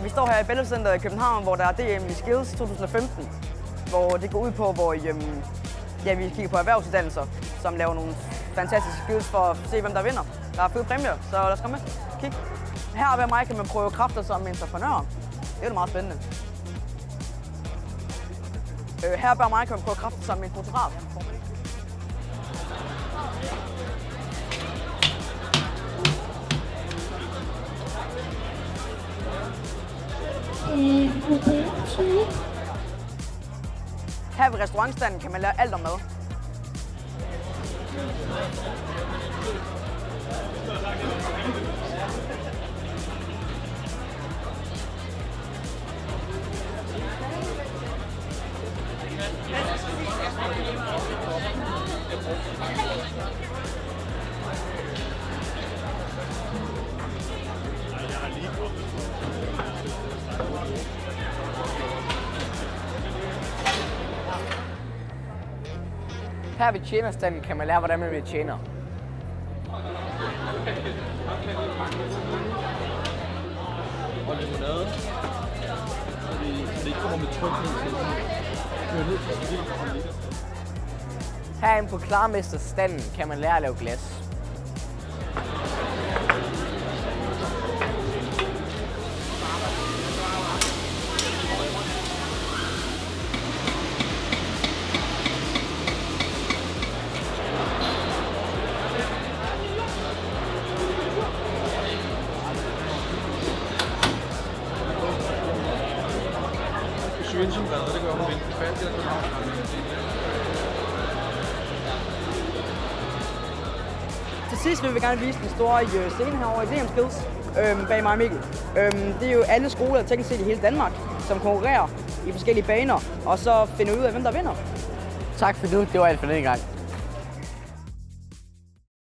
Vi står her i Bæltecenteret i København, hvor der er DM i Skills 2015, hvor det går ud på, hvor vi kigger på erhvervsuddannelser, som laver nogle fantastiske skills for at se, hvem der vinder. Der er fede præmier, så lad os komme med. Kig. Her ved mig kan man prøve kræfter som entreprenør. Det er jo meget spændende. Her bag mig kan man prøve kræfter som en fotograf. Her ved restaurantstanden kan man lære alt om mad. Her ved tjenerstanden kan man lære, hvordan man bliver tjener. Og limonade, så det ikke kommer med trykning til. Herinde på Klarmesterstanden kan man lære at lave glas. Det gør hun ikke færdigt. Til sidst vil vi gerne vise den store scene herovre i DM Skills bag mig og Mikkel. Det er jo alle skoler teknisk set i hele Danmark, som konkurrerer i forskellige baner, og så finder ud af, hvem der vinder. Tak for nu. Det var alt for denne gang.